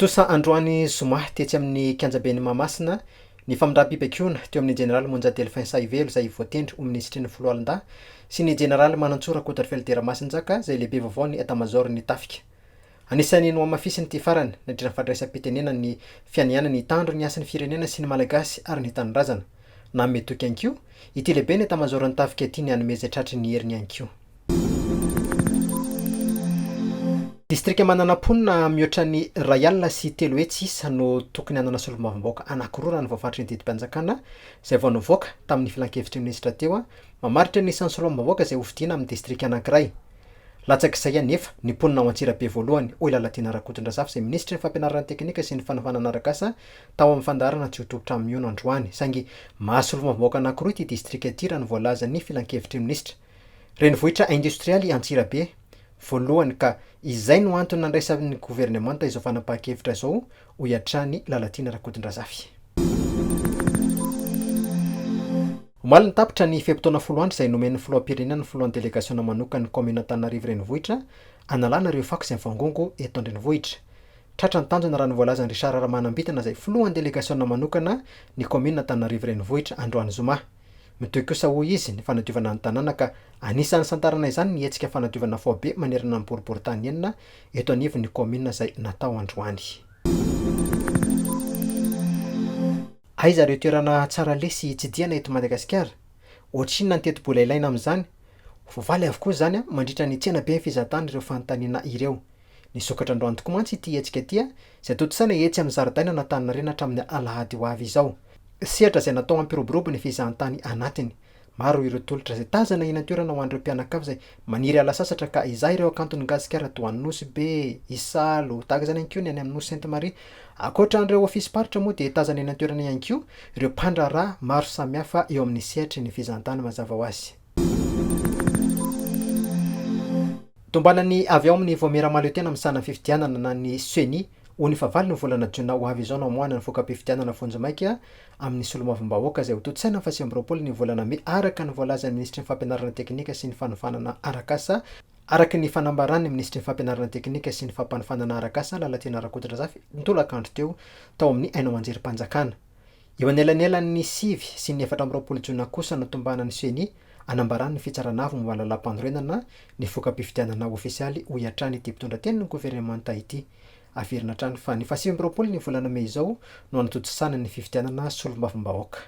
Fotosa androany zoma tetsy amin'ny kianjaben'ny Mahamasina ny famindra-pibakiona teo amin'ny jeneraly monjatelo Manantsoa izay voatendry ho ministry ny Filoalinda sy ny jeneraly Manantsoa Rakotoarivelo Deramasinjaka izay lehibe vaovao ny Etamazaoron'ny TAFIKA. Anisany no amafisiny ty farany nadrina fahandraisam-pitenena ny fianiana ny tandro ny asany firenena sy ny malagasy ary ny tanindrazana. Na metoky ankio ity lehiben'ny Etamazaoron'ny TAFIKA ity ny anomeza tratry ny heriny ankio. Distrikan'i manana-ponina mihoatra ny rayalina sy telo hetsy isa no tokony hanana solombavambahoaka anankiroa raha ny voafaritry ny didim-panjakana izay vao nivoaka tamin'ny filan-kevitry ministra teo mamaritra ny isan'ny solombavambahoaka izay hovidiana amin'ny distrika anankiray. Latsak'izay anefa ny mponina ao Antsirabe voalohany hoy Lalatiana Rakotondrazafy izay ministry ny fampianaran'ny teknika sy ny fanafanana arak'asa tao amin'ny fandaharana tsy ho tovitra amin'ny androany saingy mahasolombavambahoaka anankiroa ity distrika ity raha ny voalaza ny filan-kevitry ministra. Renivohitra indostrialy Antsirabe voalohany ka izay no antony nandraisan'ny governemanta izao fanapahan-kevitra izao ho iatrany Lalatiana Rakotondrazafy. Omaly ny tapitra ny fepitaona folo andro izay nomen'ny filoam-pirenena ny filoan'ny delegasiona manokany Homena Antananarivo renivohitra analana ireo fako izay mivangongo eto an-drenivohitra. Tratra ny tanjona raha ny voalazan'ny RAHARAHAM-PIRENENA izay filoan'ny delegasiona manokana ny Homena Antananarivo renivohitra androany zoma. Mitoy kosa hoy izy ny fanadiovana ny tanàna ka anisan'ny santarana izany ny hetsika fanadiovana Vaovao manerana ny boriboritany enina eto anivon'ny komina izay natao androany. Aiza ireo toerana tsara lesy tsidiana eto Madagasikara? Ohatrinona ny teti-bola ilaina amin'izany? Voavaly avokoa izany mandritra ny tsena be fizatany ireo fanontaniana ireo. Ny sokatra androany tokoa mantsy ity hetsika ity izay totosaina etsy amin'ny zaridaina natanina reny hatramin'ny alahady ho avy izao. Sehatra izay natao ampiroborobo ny fizahantany anatiny. Maro ireo tolotra izay tazana eny an-toerana ho an'ireo mpianakavy izay maniry ala sasatra ka izay ireo akanton'ny gasikara toa ny nosy be, isalo, tahaka izany ihany koa ny any amin'ny nosy Sainte-Marie. Ankoatra an'ireo ofisy-paritra moa dia tazana eny an-toerana ihany koa ireo mpandraharaha maro samihafa eo amin'ny sehatry ny fizahantany mazava ho azy. Tombanany avy ao amin'ny voameramalo tena amin'ny sana fifidianana na ny seny ho ny favali ny volana jona ho avy izao no amoana ny voka-pifidianana fonjomaika amin'ny solombavambahoaka izay ho totsaina fa 20 ny volana May araka ny voalazan'ny ministry ny fampianarana teknika sy ny fanofanana arak'asa araka ny fanambaran'ny ministry ny fampianarana teknika sy ny fampanofanana arak'asa Lalatiana Rakotondrazafy nitolakandro teo tao amin'ny haino amanjerim-panjakana. Eo anelanelan'ny 9 sy ny 14 jona kosa no tombanan'ny seny anambaran'ny fitsaran'avo momba lalam-pandroenana ny voka-pifidianana ofisialy ho iatrany ity mpitondratenin'ny governemanta ity. Averina hatrany fa ny 20 ny volana May izao no anatotosana ny fifidianana solombavambahoaka.